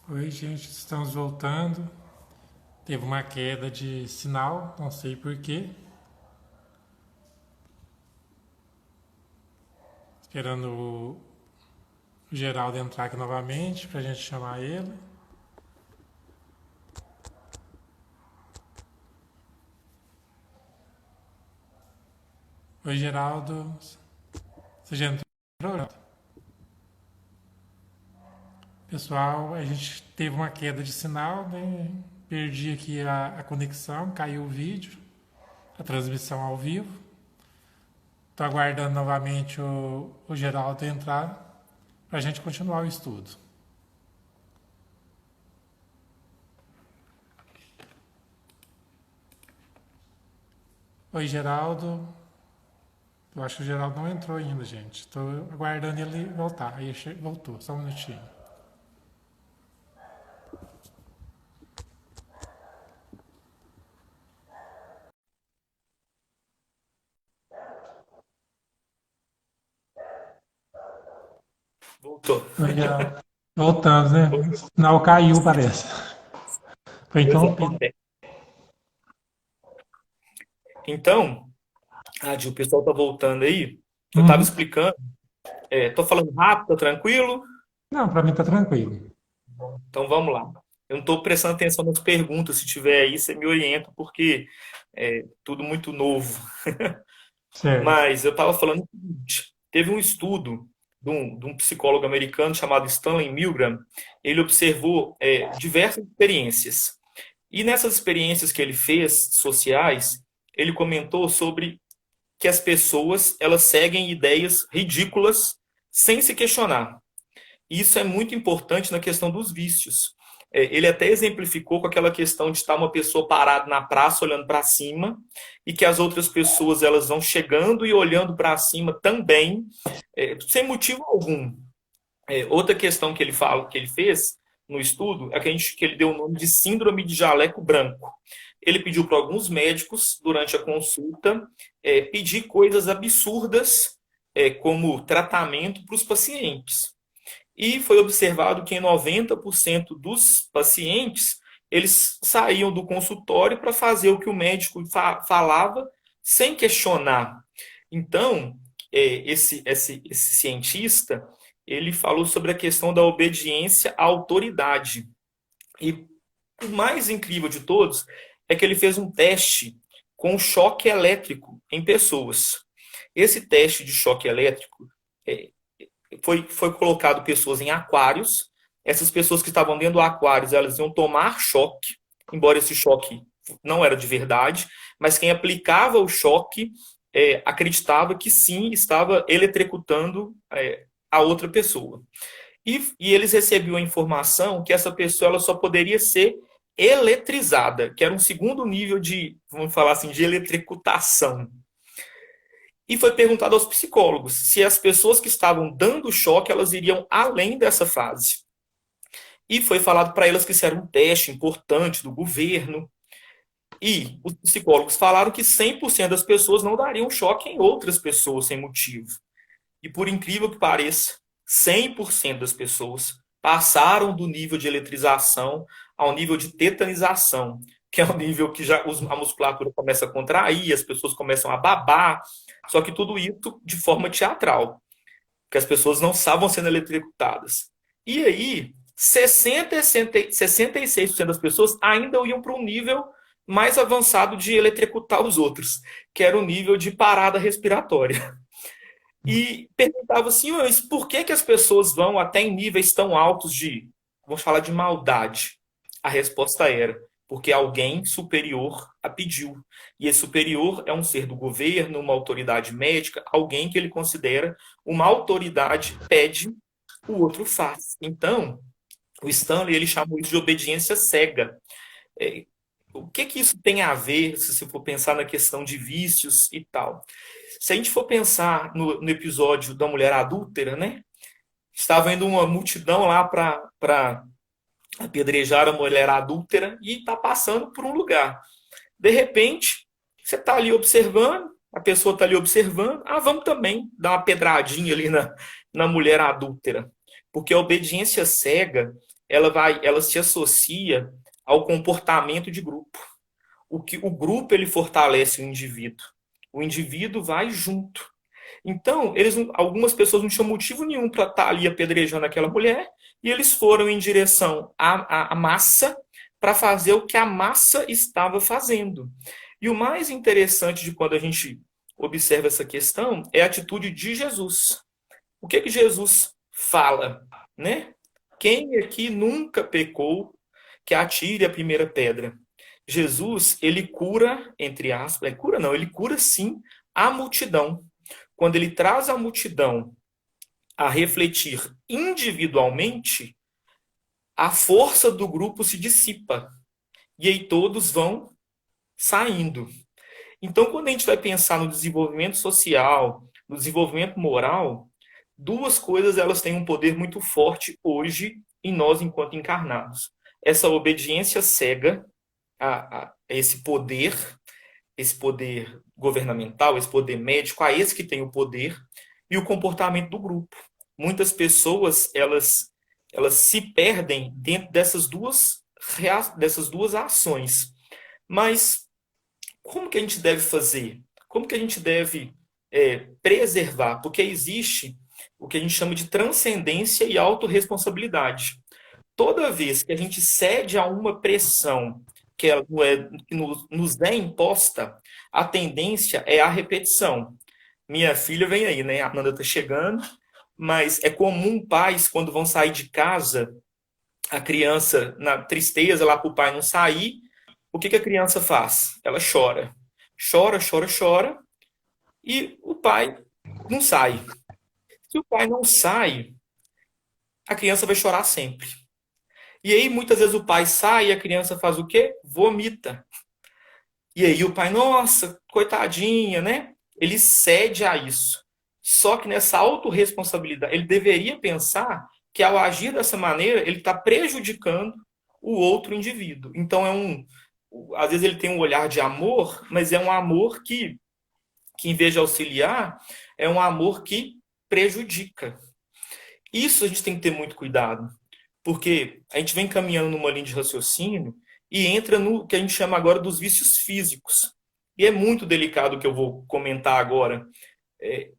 Oi, gente, estamos voltando. Teve uma queda de sinal, não sei porquê. Esperando o Geraldo entrar aqui novamente para a gente chamar ele. Oi, Geraldo. Você já entrou? Pessoal, a gente teve uma queda de sinal, né? Perdi aqui a conexão, caiu o vídeo, a transmissão ao vivo. Estou aguardando novamente o Geraldo entrar para a gente continuar o estudo. Oi, Geraldo. Eu acho que o Geraldo não entrou ainda, gente. Estou aguardando ele voltar. Aí voltou, só um minutinho. Voltou. Oi, Geraldo. Voltando, né? O sinal caiu, parece. Foi Pois interrompido. acontece. Então, Adi, o pessoal tá voltando aí. Eu estava Uhum. explicando. Tô falando rápido, tá tranquilo? Não, para mim tá tranquilo. Então vamos lá. Eu não estou prestando atenção nas perguntas. Se tiver aí, você me orienta, porque é tudo muito novo. Certo. Mas eu estava falando o seguinte: teve um estudo de um psicólogo americano chamado Stanley Milgram. Ele observou diversas experiências. E nessas experiências que ele fez, sociais, ele comentou sobre que as pessoas elas seguem ideias ridículas sem se questionar. E isso é muito importante na questão dos vícios. Ele até exemplificou com aquela questão de estar uma pessoa parada na praça olhando para cima e que as outras pessoas elas vão chegando e olhando para cima também, sem motivo algum. Outra questão que ele fala, que ele fez no estudo é que ele deu o nome de síndrome de jaleco branco. Ele pediu para alguns médicos durante a consulta pedir coisas absurdas como tratamento para os pacientes. E foi observado que em 90% dos pacientes eles saíam do consultório para fazer o que o médico falava sem questionar. Então, esse cientista ele falou sobre a questão da obediência à autoridade. E o mais incrível de todos é que ele fez um teste com choque elétrico em pessoas. Esse teste de choque elétrico é, foi colocado pessoas em aquários. Essas pessoas que estavam dentro do aquário, elas iam tomar choque, embora esse choque não era de verdade, mas quem aplicava o choque acreditava que sim, estava eletrocutando a outra pessoa. E eles recebiam a informação que essa pessoa ela só poderia ser eletrizada, que era um segundo nível de, vamos falar assim, de eletrocutação. E foi perguntado aos psicólogos se as pessoas que estavam dando choque elas iriam além dessa fase. E foi falado para elas que isso era um teste importante do governo. E os psicólogos falaram que 100% das pessoas não dariam choque em outras pessoas sem motivo. E por incrível que pareça, 100% das pessoas passaram do nível de eletrização ao nível de tetanização, que é o nível que já a musculatura começa a contrair, as pessoas começam a babar, só que tudo isso de forma teatral, que as pessoas não estavam sendo eletrocutadas. E aí, 66% das pessoas ainda iam para um nível mais avançado de eletrocutar os outros, que era o nível de parada respiratória. E perguntava assim, mas por que as pessoas vão até em níveis tão altos de, vamos falar de maldade? A resposta era, porque alguém superior a pediu. E esse superior é um ser do governo, uma autoridade médica, alguém que ele considera uma autoridade pede, o outro faz. Então, o Stanley ele chamou isso de obediência cega. É, o que isso tem a ver, se você for pensar na questão de vícios e tal? Se a gente for pensar no episódio da mulher adúltera, né? Estava indo uma multidão lá para apedrejar a mulher adúltera e está passando por um lugar. De repente, você está ali observando, a pessoa está ali observando, vamos também dar uma pedradinha ali na mulher adúltera. Porque a obediência cega, ela se associa ao comportamento de grupo. O grupo ele fortalece o indivíduo vai junto. Então, algumas pessoas não tinham motivo nenhum para estar ali apedrejando aquela mulher, e eles foram em direção à massa para fazer o que a massa estava fazendo. E o mais interessante de quando a gente observa essa questão é a atitude de Jesus. O que Jesus fala, né? Quem aqui nunca pecou, que atire a primeira pedra. Jesus, ele cura, entre aspas, ele cura sim a multidão. Quando ele traz a multidão a refletir individualmente, a força do grupo se dissipa. E aí todos vão saindo. Então, quando a gente vai pensar no desenvolvimento social, no desenvolvimento moral, duas coisas elas têm um poder muito forte hoje em nós enquanto encarnados. Essa obediência cega a esse poder governamental, esse poder médico, a esse que tem o poder, e o comportamento do grupo. Muitas pessoas, elas se perdem dentro dessas duas ações. Mas como que a gente deve fazer? Como que a gente deve preservar? Porque existe o que a gente chama de transcendência e autorresponsabilidade. Toda vez que a gente cede a uma pressão que nos é imposta, a tendência é a repetição. Minha filha vem aí, né? A Nanda está chegando, mas é comum pais, quando vão sair de casa, a criança, na tristeza lá para o pai não sair, o que a criança faz? Ela chora. Chora, chora, chora, e o pai não sai. Se o pai não sai, a criança vai chorar sempre. E aí, muitas vezes, o pai sai e a criança faz o quê? Vomita. E aí o pai, nossa, coitadinha, né? Ele cede a isso. Só que nessa autorresponsabilidade, ele deveria pensar que ao agir dessa maneira, ele está prejudicando o outro indivíduo. Então, às vezes ele tem um olhar de amor, mas é um amor que em vez de auxiliar, é um amor que prejudica. Isso a gente tem que ter muito cuidado. Porque a gente vem caminhando numa linha de raciocínio e entra no que a gente chama agora dos vícios físicos. E é muito delicado o que eu vou comentar agora.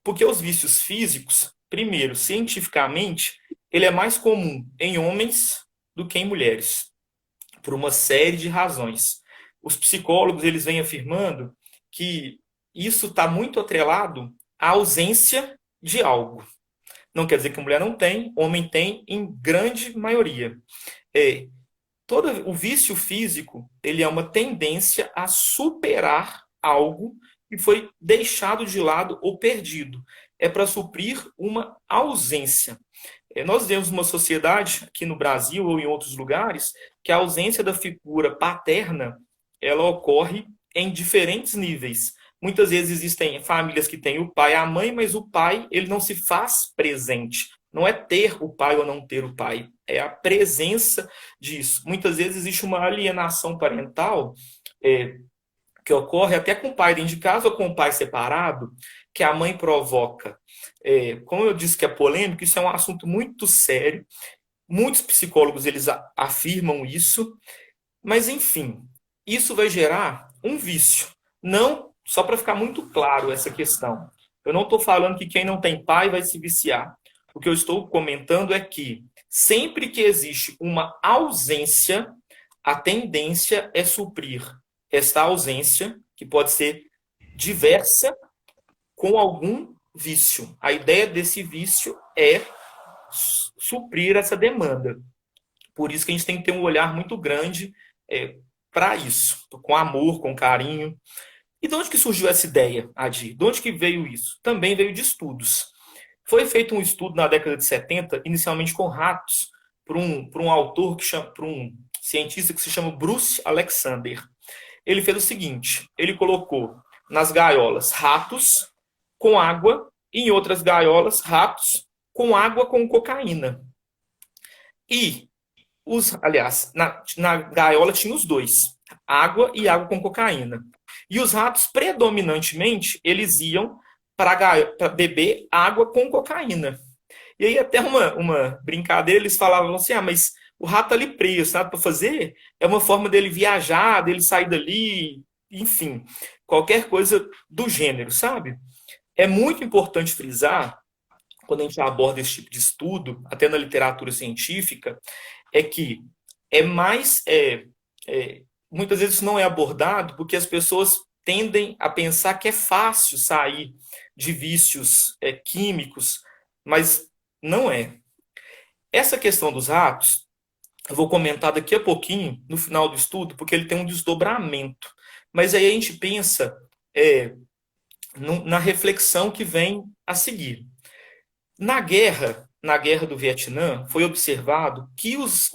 Porque os vícios físicos, primeiro, cientificamente, ele é mais comum em homens do que em mulheres, por uma série de razões. Os psicólogos eles vêm afirmando que isso está muito atrelado à ausência de algo. Não quer dizer que a mulher não tem, homem tem em grande maioria. Todo o vício físico, ele é uma tendência a superar algo que foi deixado de lado ou perdido. É para suprir uma ausência. Nós vemos uma sociedade, aqui no Brasil ou em outros lugares, que a ausência da figura paterna, ela ocorre em diferentes níveis. Muitas vezes existem famílias que têm o pai e a mãe, mas o pai ele não se faz presente. Não é ter o pai ou não ter o pai, é a presença disso. Muitas vezes existe uma alienação parental que ocorre até com o pai dentro de casa ou com o pai separado, que a mãe provoca. Como eu disse que é polêmico, isso é um assunto muito sério. Muitos psicólogos eles afirmam isso, mas enfim, isso vai gerar um vício. Não, só para ficar muito claro essa questão. Eu não estou falando que quem não tem pai vai se viciar. O que eu estou comentando é que sempre que existe uma ausência, a tendência é suprir esta ausência, que pode ser diversa, com algum vício. A ideia desse vício é suprir essa demanda. Por isso que a gente tem que ter um olhar muito grande para isso, com amor, com carinho. E de onde que surgiu essa ideia, Adi? De onde que veio isso? Também veio de estudos. Foi feito um estudo na década de 70, inicialmente com ratos, por um autor, por um cientista que se chama Bruce Alexander. Ele fez o seguinte, ele colocou nas gaiolas ratos com água e em outras gaiolas ratos com água com cocaína. E, aliás, na gaiola tinha os dois, água e água com cocaína. E os ratos, predominantemente, eles iam para beber água com cocaína. E aí até uma brincadeira, eles falavam assim, mas O rato tá ali preso, sabe? Para fazer é uma forma dele viajar, dele sair dali, enfim, qualquer coisa do gênero, sabe? É muito importante frisar, quando a gente aborda esse tipo de estudo, até na literatura científica, é que é mais. Muitas vezes isso não é abordado porque as pessoas tendem a pensar que é fácil sair de vícios químicos, mas não é. Essa questão dos ratos, eu vou comentar daqui a pouquinho, no final do estudo, porque ele tem um desdobramento. Mas aí a gente pensa é, na reflexão que vem a seguir. Na guerra do Vietnã, foi observado que os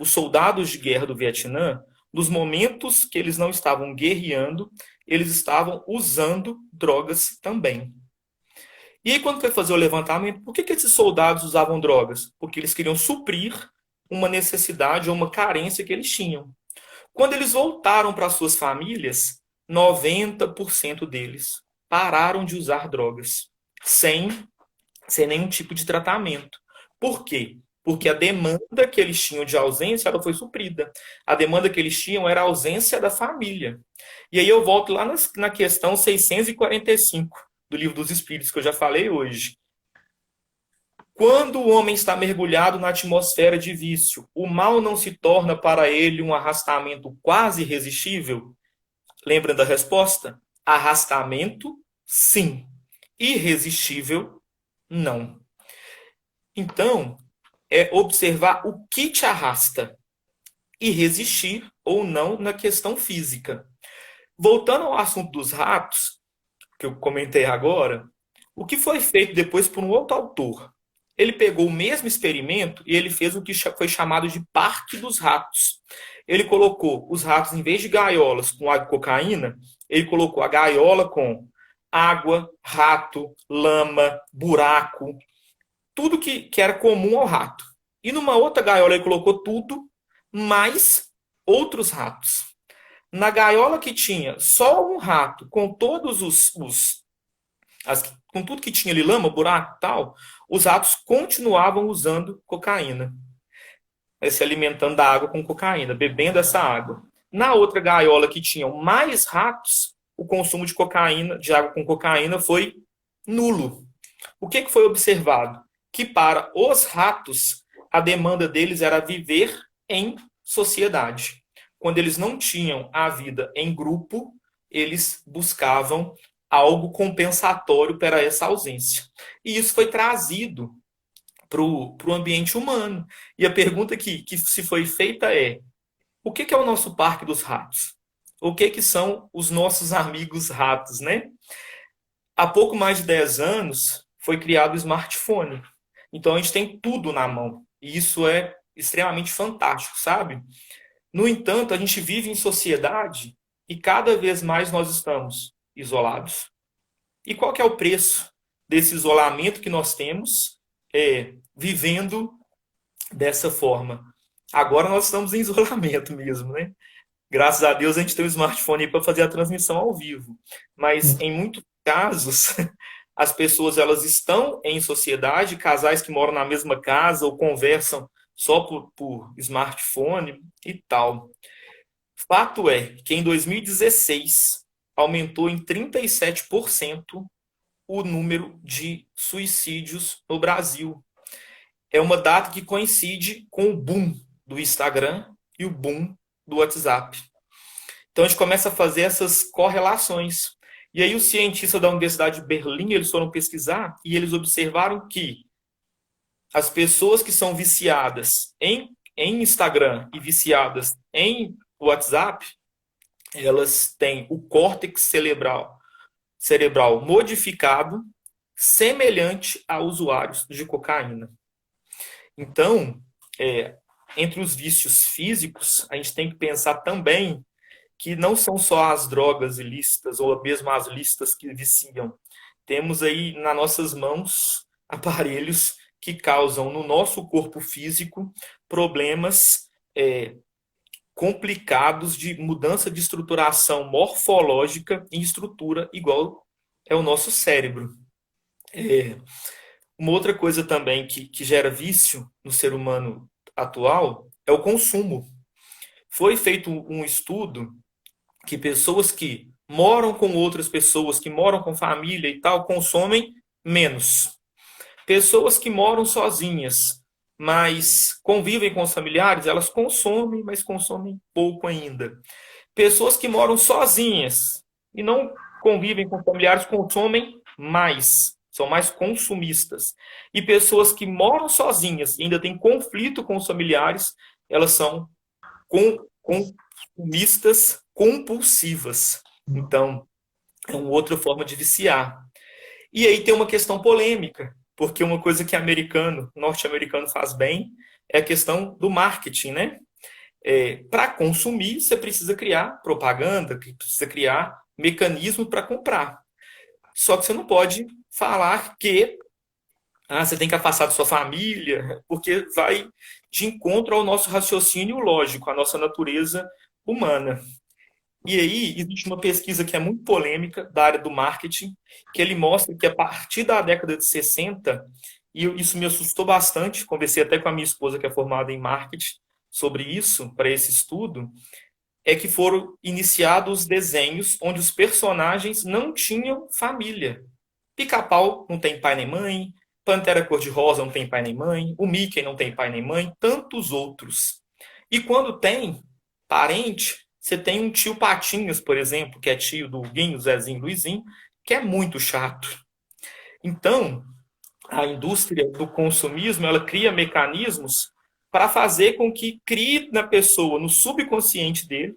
soldados de guerra do Vietnã, nos momentos que eles não estavam guerreando, eles estavam usando drogas também. E aí, quando foi fazer o levantamento, por que esses soldados usavam drogas? Porque eles queriam suprir uma necessidade ou uma carência que eles tinham. Quando eles voltaram para suas famílias, 90% deles pararam de usar drogas, sem sem nenhum tipo de tratamento. Por quê? Porque a demanda que eles tinham de ausência ela foi suprida. A demanda que eles tinham era a ausência da família. E aí eu volto lá na questão 645 do Livro dos Espíritos, que eu já falei hoje. Quando o homem está mergulhado na atmosfera de vício, o mal não se torna para ele um arrastamento quase irresistível? Lembra da resposta? Arrastamento, sim. Irresistível, não. Então, é observar o que te arrasta e resistir ou não na questão física. Voltando ao assunto dos ratos, que eu comentei agora, o que foi feito depois por um outro autor? Ele pegou o mesmo experimento e ele fez o que foi chamado de Parque dos Ratos. Ele colocou os ratos, em vez de gaiolas com água e cocaína, ele colocou a gaiola com água, rato, lama, buraco, tudo que era comum ao rato. E numa outra gaiola ele colocou tudo, mais outros ratos. Na gaiola que tinha só um rato, com todos com tudo que tinha ali, lama, buraco e tal, os ratos continuavam usando cocaína. Se alimentando da água com cocaína, bebendo essa água. Na outra gaiola que tinham mais ratos, o consumo de cocaína, de água com cocaína, foi nulo. O que foi observado? Que para os ratos, a demanda deles era viver em sociedade. Quando eles não tinham a vida em grupo, eles buscavam algo compensatório para essa ausência. E isso foi trazido para o ambiente humano. E a pergunta que se foi feita é: o que é o nosso Parque dos Ratos? O que são os nossos amigos ratos, né? Há pouco mais de 10 anos foi criado o smartphone. Então a gente tem tudo na mão. E isso é extremamente fantástico, sabe? No entanto, a gente vive em sociedade e cada vez mais nós estamos isolados. E qual que é o preço desse isolamento que nós temos vivendo dessa forma? Agora nós estamos em isolamento mesmo, né? Graças a Deus a gente tem um smartphone para fazer a transmissão ao vivo. Mas em muitos casos, as pessoas elas estão em sociedade, casais que moram na mesma casa ou conversam só por smartphone e tal. Fato é que em 2016 aumentou em 37% o número de suicídios no Brasil. É uma data que coincide com o boom do Instagram e o boom do WhatsApp. Então a gente começa a fazer essas correlações. E aí os cientistas da Universidade de Berlim, eles foram pesquisar e eles observaram que as pessoas que são viciadas em Instagram e viciadas em WhatsApp, elas têm o córtex cerebral modificado, semelhante a usuários de cocaína. Então, entre os vícios físicos, a gente tem que pensar também que não são só as drogas ilícitas ou mesmo as lícitas que viciam. Temos aí nas nossas mãos aparelhos que causam no nosso corpo físico problemas complicados de mudança de estruturação morfológica em estrutura igual é o nosso cérebro. Uma outra coisa também que gera vício no ser humano atual é o consumo. Foi feito um estudo que pessoas que moram com outras pessoas, que moram com família e tal, consomem menos. Pessoas que moram sozinhas, mas convivem com os familiares, elas consomem, mas consomem pouco ainda. Pessoas que moram sozinhas e não convivem com familiares consomem mais, são mais consumistas. E pessoas que moram sozinhas e ainda têm conflito com os familiares, elas são consumistas compulsivas. Então, é uma outra forma de viciar. E aí tem uma questão polêmica, porque uma coisa que norte-americano faz bem é a questão do marketing, né? Para consumir, você precisa criar propaganda, precisa criar mecanismo para comprar. Só que você não pode falar que você tem que afastar da sua família, porque vai de encontro ao nosso raciocínio lógico, à nossa natureza humana. E aí, existe uma pesquisa que é muito polêmica da área do marketing, que ele mostra que a partir da década de 60, e isso me assustou bastante, conversei até com a minha esposa, que é formada em marketing, sobre isso, para esse estudo, é que foram iniciados desenhos onde os personagens não tinham família. Pica-Pau não tem pai nem mãe, Pantera Cor-de-Rosa não tem pai nem mãe, o Mickey não tem pai nem mãe, tantos outros. E quando tem parente, você tem um tio Patinhas, por exemplo, que é tio do Guinho, Zezinho, Luizinho, que é muito chato. Então, a indústria do consumismo, ela cria mecanismos para fazer com que crie na pessoa, no subconsciente dele,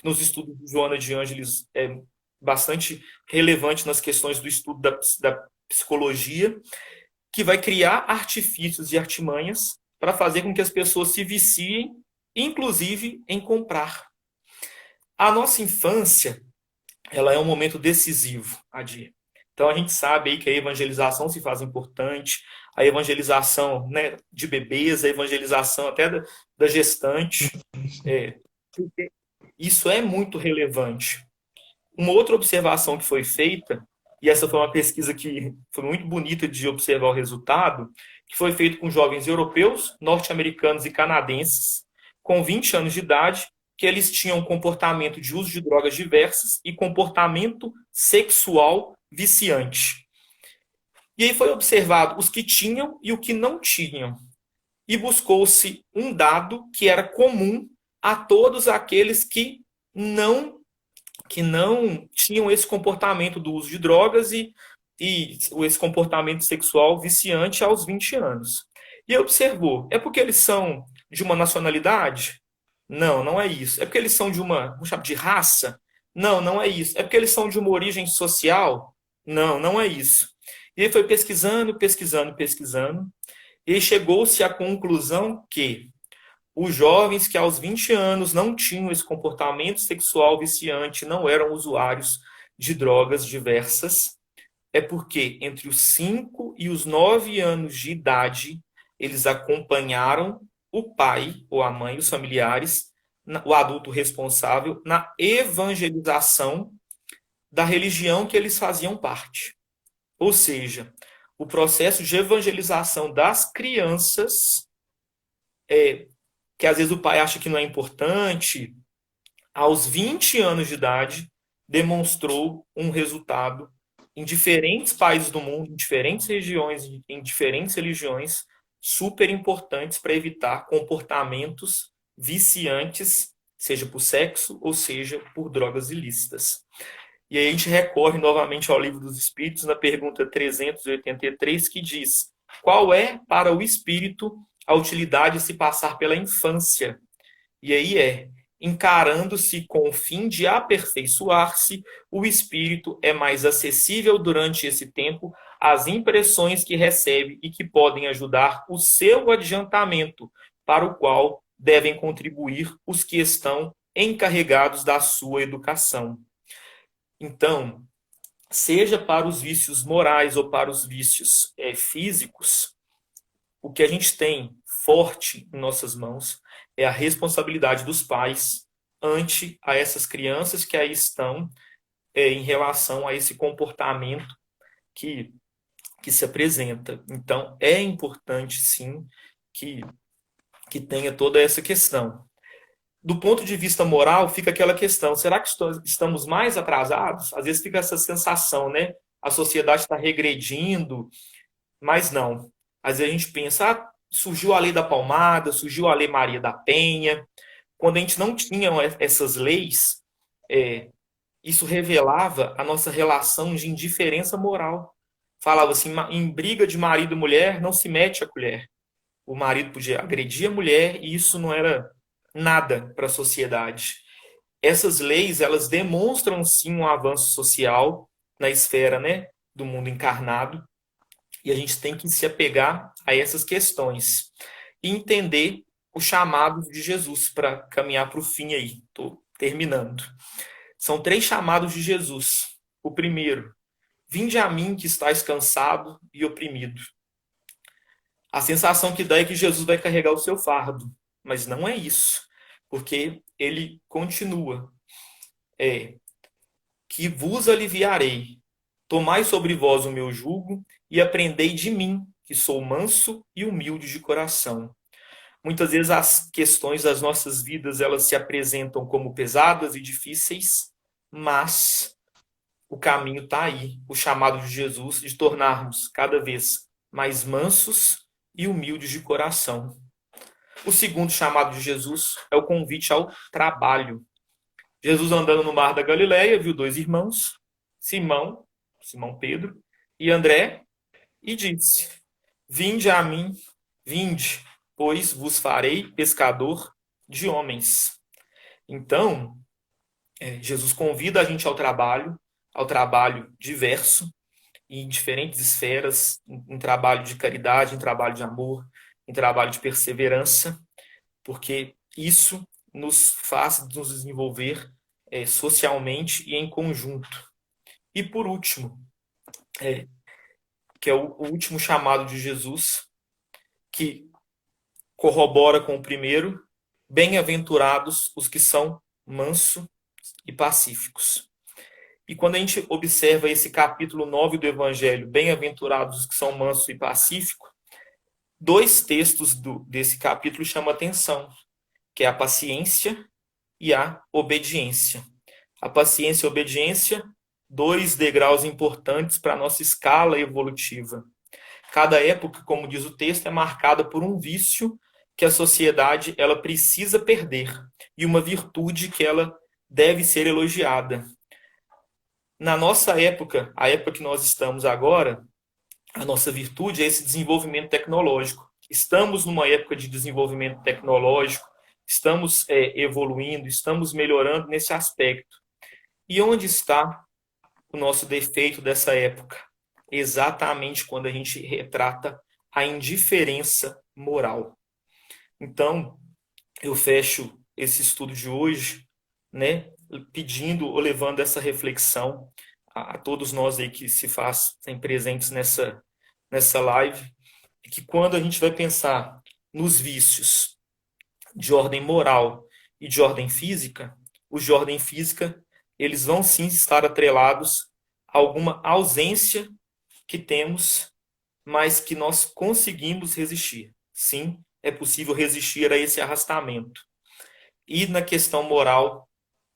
nos estudos de Joana de Ângeles é bastante relevante nas questões do estudo da psicologia, que vai criar artifícios e artimanhas para fazer com que as pessoas se viciem, inclusive em comprar. A nossa infância, ela é um momento decisivo, Adir. Então a gente sabe aí que a evangelização se faz importante, a evangelização, né, de bebês, a evangelização até da gestante. É, isso é muito relevante. Uma outra observação que foi feita, e essa foi uma pesquisa que foi muito bonita de observar o resultado, que foi feito com jovens europeus, norte-americanos e canadenses, com 20 anos de idade, que eles tinham comportamento de uso de drogas diversas e comportamento sexual viciante. E aí foi observado os que tinham e o que não tinham. E buscou-se um dado que era comum a todos aqueles que não tinham esse comportamento do uso de drogas e esse comportamento sexual viciante aos 20 anos. E observou, é porque eles são de uma nacionalidade? Não, não é isso. É porque eles são de vamos chamar de raça? Não, não é isso. É porque eles são de uma origem social? Não, não é isso. E ele foi pesquisando, pesquisando, pesquisando, e chegou-se à conclusão que os jovens que aos 20 anos não tinham esse comportamento sexual viciante, não eram usuários de drogas diversas, é porque entre os 5 e os 9 anos de idade, eles acompanharam o pai ou a mãe, os familiares, o adulto responsável, na evangelização da religião que eles faziam parte. Ou seja, o processo de evangelização das crianças que às vezes o pai acha que não é importante, aos 20 anos de idade, demonstrou um resultado em diferentes países do mundo, em diferentes regiões, em diferentes religiões, super importantes para evitar comportamentos viciantes, seja por sexo ou seja por drogas ilícitas. E aí a gente recorre novamente ao Livro dos Espíritos, na pergunta 383, que diz: qual é para o espírito a utilidade de se passar pela infância? E aí encarando-se com o fim de aperfeiçoar-se, o espírito é mais acessível durante esse tempo às impressões que recebe e que podem ajudar o seu adiantamento, para o qual devem contribuir os que estão encarregados da sua educação. Então, seja para os vícios morais ou para os vícios físicos, o que a gente tem forte em nossas mãos é a responsabilidade dos pais ante a essas crianças que aí estão em relação a esse comportamento que se apresenta. Então, é importante, sim, que que tenha toda essa questão. Do ponto de vista moral, fica aquela questão: será que estamos mais atrasados? Às vezes fica essa sensação, né? A sociedade está regredindo, mas não. Às vezes a gente pensa, surgiu a lei da palmada, surgiu a lei Maria da Penha. Quando a gente não tinha essas leis, é, isso revelava a nossa relação de indiferença moral. Falava assim, em briga de marido e mulher, não se mete a colher. O marido podia agredir a mulher e isso não era nada para a sociedade. Essas leis, elas demonstram sim um avanço social na esfera, né, do mundo encarnado, e a gente tem que se apegar a essas questões e entender o chamado de Jesus para caminhar para o fim aí. Estou terminando. São 3 chamados de Jesus. O primeiro: vinde a mim que estáis cansado e oprimido. A sensação que dá é que Jesus vai carregar o seu fardo, mas não é isso, porque ele continua. Que vos aliviarei. Tomai sobre vós o meu jugo e aprendei de mim, que sou manso e humilde de coração. Muitas vezes as questões das nossas vidas, elas se apresentam como pesadas e difíceis, mas o caminho está aí, o chamado de Jesus de tornarmos cada vez mais mansos e humildes de coração. O segundo chamado de Jesus é o convite ao trabalho. Jesus andando no mar da Galileia, viu 2 irmãos, Simão Pedro e André, e disse: vinde a mim, vinde, pois vos farei pescador de homens. Então, Jesus convida a gente ao trabalho diverso, em diferentes esferas, em trabalho de caridade, em trabalho de amor, em trabalho de perseverança, porque isso nos faz nos desenvolver socialmente e em conjunto. E por último, que é o último chamado de Jesus, que corrobora com o primeiro: bem-aventurados os que são mansos e pacíficos. E quando a gente observa esse capítulo 9 do Evangelho, bem-aventurados os que são mansos e pacíficos, 2 textos desse capítulo chamam a atenção, que é a paciência e a obediência. A paciência e a obediência, 2 degraus importantes para a nossa escala evolutiva. Cada época, como diz o texto, é marcada por um vício que a sociedade ela precisa perder e uma virtude que ela deve ser elogiada. Na nossa época, a época que nós estamos agora, a nossa virtude é esse desenvolvimento tecnológico. Estamos numa época de desenvolvimento tecnológico, estamos evoluindo, estamos melhorando nesse aspecto. E onde está o nosso defeito dessa época? Exatamente quando a gente retrata a indiferença moral. Então, eu fecho esse estudo de hoje, né, pedindo ou levando essa reflexão a todos nós aí que se fazem presentes nessa live, que quando a gente vai pensar nos vícios de ordem moral e de ordem física, os de ordem física, eles vão sim estar atrelados a alguma ausência que temos, mas que nós conseguimos resistir. Sim, é possível resistir a esse arrastamento. E na questão moral,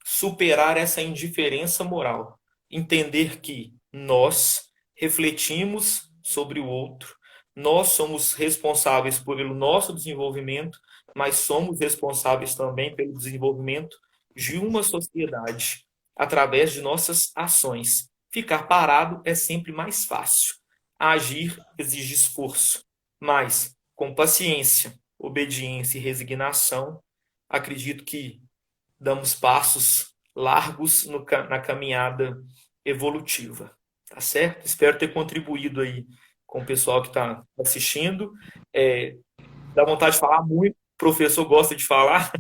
superar essa indiferença moral. Entender que nós refletimos sobre o outro, nós somos responsáveis pelo nosso desenvolvimento, mas somos responsáveis também pelo desenvolvimento de uma sociedade através de nossas ações. Ficar parado é sempre mais fácil. Agir exige esforço, mas com paciência, obediência e resignação, acredito que damos passos largos na caminhada evolutiva. Tá certo? Espero ter contribuído aí com o pessoal que está assistindo. Dá vontade de falar muito, o professor gosta de falar,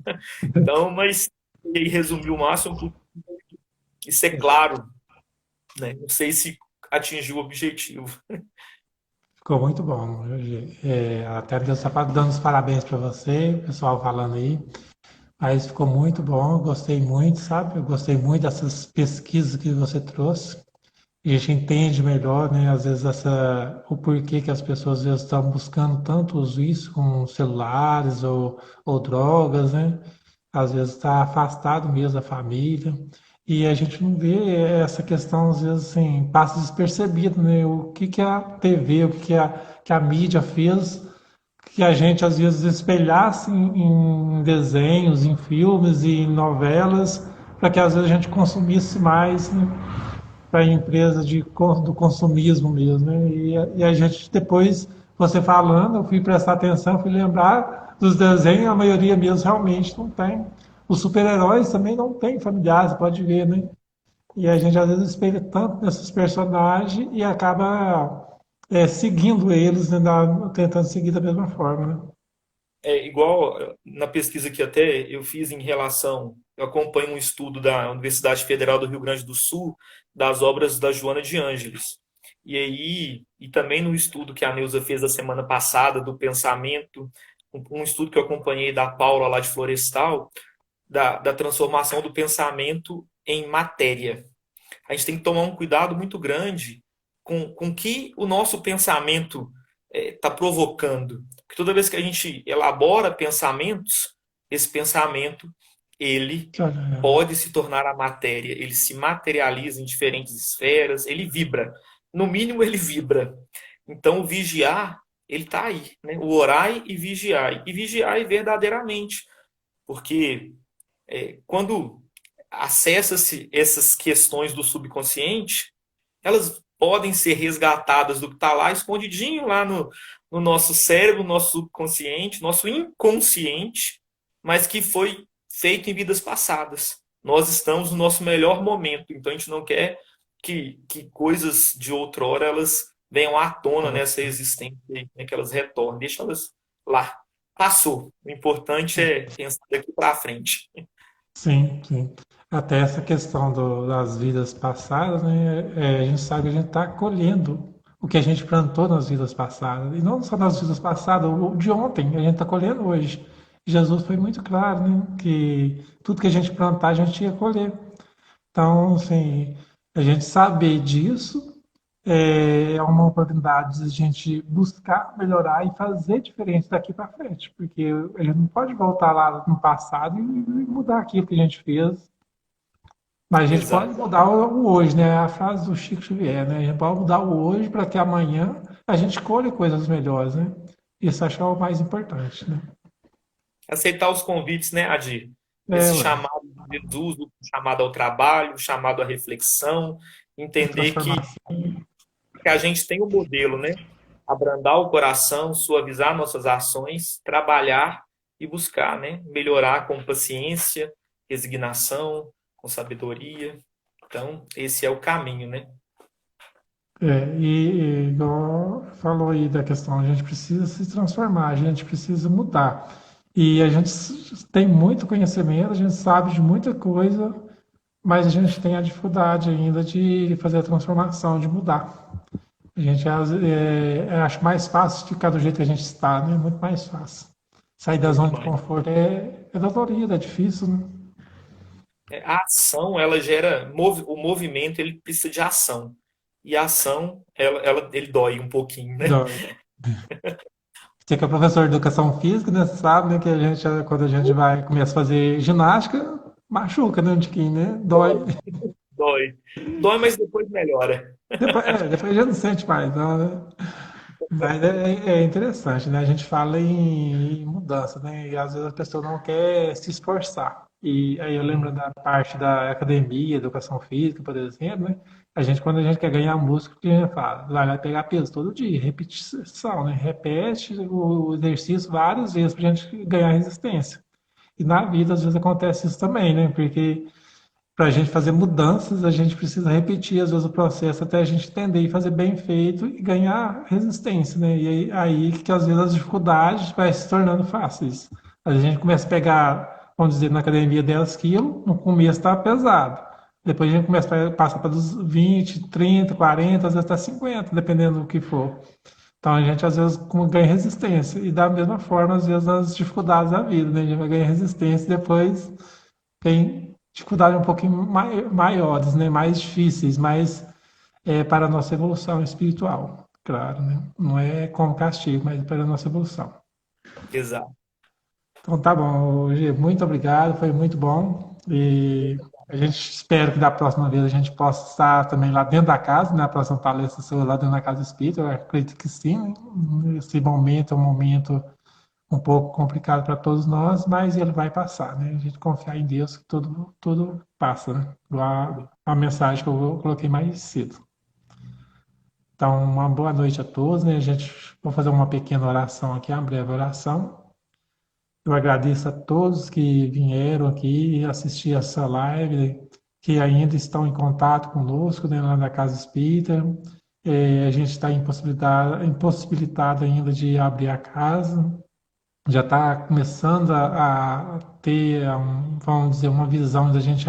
então, mas e aí resumir o máximo, isso é claro, né? Não sei se atingiu o objetivo. Ficou muito bom. Até Deus está dando os parabéns para você, o pessoal falando aí. Mas ficou muito bom, eu gostei muito, sabe? Eu gostei muito dessas pesquisas que você trouxe. a gente entende melhor, né, às vezes o porquê que as pessoas às vezes estão buscando tanto os vícios com celulares ou drogas, né? Às vezes está afastado mesmo da família. E a gente não vê essa questão, às vezes, assim, passa despercebido, né? O que que a TV, o que a mídia fez que a gente às vezes espelhasse em desenhos, em filmes e em novelas, para que às vezes a gente consumisse mais, né, para a empresa do consumismo mesmo. Né? E a gente depois, você falando, eu fui prestar atenção, fui lembrar dos desenhos, a maioria mesmo realmente não tem. Os super-heróis também não têm familiares, pode ver, né? E a gente às vezes espelha tanto nesses personagens e acaba seguindo eles, né, tentando seguir da mesma forma, né? É igual na pesquisa que até eu fiz em relação, eu acompanho um estudo da Universidade Federal do Rio Grande do Sul, das obras da Joana de Ângeles. E aí, e também no estudo que a Neuza fez a semana passada do pensamento, um estudo que eu acompanhei da Paula lá de Florestal, da transformação do pensamento em matéria. A gente tem que tomar um cuidado muito grande com que o nosso pensamento está provocando. Porque toda vez que a gente elabora pensamentos, esse pensamento ele pode se tornar a matéria, ele se materializa em diferentes esferas, ele vibra. No mínimo, ele vibra. Então, o vigiar, ele está aí. Né? O orai e vigiai. E vigiai verdadeiramente. Porque quando acessa-se essas questões do subconsciente, elas podem ser resgatadas do que está lá escondidinho lá no nosso cérebro, nosso subconsciente, nosso inconsciente, mas que foi feito em vidas passadas. Nós estamos no nosso melhor momento, então a gente não quer que coisas de outrora elas venham à tona nessa existência, né, que elas retornem, deixa elas lá. Passou. O importante é pensar daqui para frente. Sim, sim. Até essa questão das vidas passadas, né? A gente sabe que a gente está colhendo o que a gente plantou nas vidas passadas. E não só nas vidas passadas, o de ontem, a gente está colhendo hoje. Jesus foi muito claro, né? Que tudo que a gente plantar, a gente ia colher. Então, assim, a gente saber disso é uma oportunidade de a gente buscar melhorar e fazer diferente daqui para frente, porque a gente não pode voltar lá no passado e mudar aquilo que a gente fez, mas a gente pode Exato. mudar o hoje, né? A frase do Chico Xavier, né? A gente pode mudar o hoje para que amanhã a gente colhe coisas melhores, né? Isso acho que é o mais importante, né? Aceitar os convites, né, Adir? É, Esse ué, chamado de Jesus, o chamado ao trabalho, o chamado à reflexão, a entender transformação. que a gente tem um modelo, né? Abrandar o coração, suavizar nossas ações, trabalhar e buscar, né? Melhorar com paciência, resignação, com sabedoria. Então, esse é o caminho, né? E igual falou aí da questão, a gente precisa se transformar, a gente precisa mudar. E a gente tem muito conhecimento, a gente sabe de muita coisa, mas a gente tem a dificuldade ainda de fazer a transformação, de mudar. A gente acha mais fácil ficar do jeito que a gente está, né? Muito mais fácil. Sair da Muito zona de mais. conforto é dolorido, é difícil, né? A ação, ela gera, o movimento, ele precisa de ação. E a ação, ele dói um pouquinho, né? Dói. Você que é professor de educação física, né? Sabe, né, que a gente, quando a gente vai começa a fazer ginástica, machuca, né, um tiquinho, né? Dói. Dói, dói. Dói, mas depois melhora. Depois já não sente mais, não, né? Mas é interessante, né? A gente fala em mudança, né? E às vezes a pessoa não quer se esforçar. E aí eu lembro Uhum. da parte da academia, educação física, por exemplo, né? Quando a gente quer ganhar músculo, o que a gente fala? Vai lá pegar peso todo dia, repetição, né? Repete o exercício várias vezes para a gente ganhar resistência. E na vida, às vezes, acontece isso também, né? Porque para a gente fazer mudanças, a gente precisa repetir, às vezes, o processo até a gente entender e fazer bem feito e ganhar resistência, né? E aí que, às vezes, as dificuldades vai se tornando fáceis. A gente começa a pegar, vamos dizer, na academia 10 quilos, no começo está pesado. Depois a gente começa a passar para dos 20, 30, 40, às vezes até 50, dependendo do que for. Então a gente às vezes ganha resistência. E da mesma forma, às vezes, as dificuldades da vida, né? A gente vai ganhar resistência e depois tem dificuldades um pouquinho maiores, né? Mais difíceis, mas é para a nossa evolução espiritual, claro, né? Não é como castigo, mas para a nossa evolução. Exato. Então tá bom, Gê, muito obrigado, foi muito bom. E a gente espera que da próxima vez a gente possa estar também lá dentro da casa, na próxima palestra sua lá dentro da Casa Espírita, eu acredito que sim, né? Esse momento é um momento um pouco complicado para todos nós, mas ele vai passar, né? A gente confiar em Deus que tudo passa, né? Igual a mensagem que eu coloquei mais cedo. Então, uma boa noite a todos, né? A gente vou fazer uma pequena oração aqui, uma breve oração. Eu agradeço a todos que vieram aqui assistir essa live, que ainda estão em contato conosco, né, lá na Casa Espírita. A gente está impossibilitado ainda de abrir a casa. Já está começando a ter, vamos dizer, uma visão da gente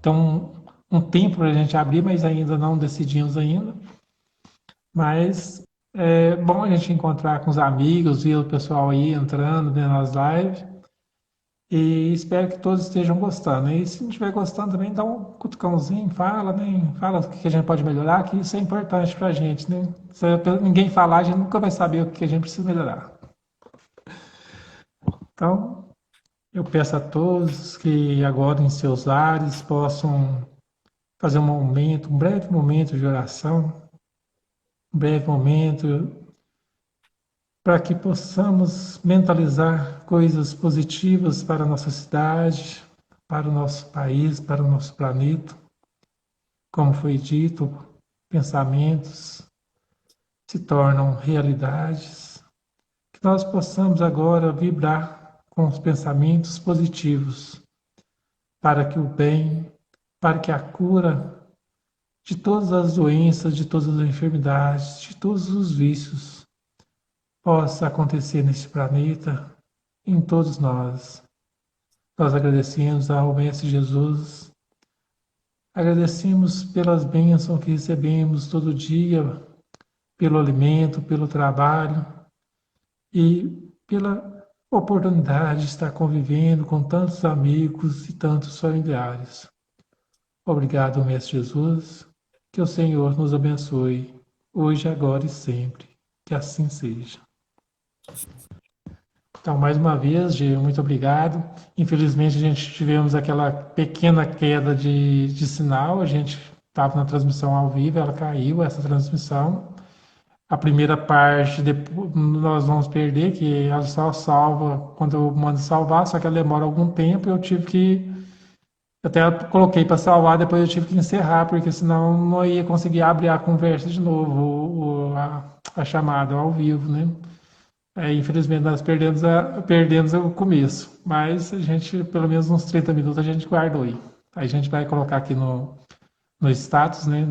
ter um tempo para a gente abrir, mas ainda não decidimos ainda. Mas é bom a gente encontrar com os amigos, ver o pessoal aí entrando, né, nas lives. E espero que todos estejam gostando. E se não estiver gostando também, dá um cutucãozinho, fala, né? Fala o que a gente pode melhorar, que isso é importante pra gente, né? Se ninguém falar, a gente nunca vai saber o que a gente precisa melhorar. Então, eu peço a todos que agora em seus lares possam fazer um breve momento de oração, um breve momento para que possamos mentalizar coisas positivas para a nossa cidade, para o nosso país, para o nosso planeta. Como foi dito, pensamentos se tornam realidades. Que nós possamos agora vibrar com os pensamentos positivos, para que o bem, para que a cura de todas as doenças, de todas as enfermidades, de todos os vícios possa acontecer neste planeta, em todos nós. Nós agradecemos ao Mestre Jesus, agradecemos pelas bênçãos que recebemos todo dia, pelo alimento, pelo trabalho e pela oportunidade de estar convivendo com tantos amigos e tantos familiares. Obrigado, Mestre Jesus. Que o Senhor nos abençoe, hoje, agora e sempre. Que assim seja. Então, mais uma vez, Gê, muito obrigado. Infelizmente, a gente tivemos aquela pequena queda de sinal. A gente estava na transmissão ao vivo, ela caiu, essa transmissão. A primeira parte nós vamos perder, que ela só salva quando eu mando salvar, só que ela demora algum tempo e eu tive que. Até coloquei para salvar, depois eu tive que encerrar, porque senão não ia conseguir abrir a conversa de novo, a chamada ao vivo, né? Infelizmente nós perdemos o começo, mas a gente, pelo menos uns 30 minutos, a gente guardou aí. Aí a gente vai colocar aqui no status, né?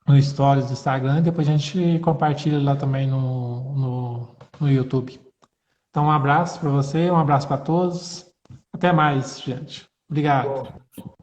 No Stories do Instagram, e depois a gente compartilha lá também no YouTube. Então, um abraço para você, um abraço para todos. Até mais, gente. Obrigado. Bom.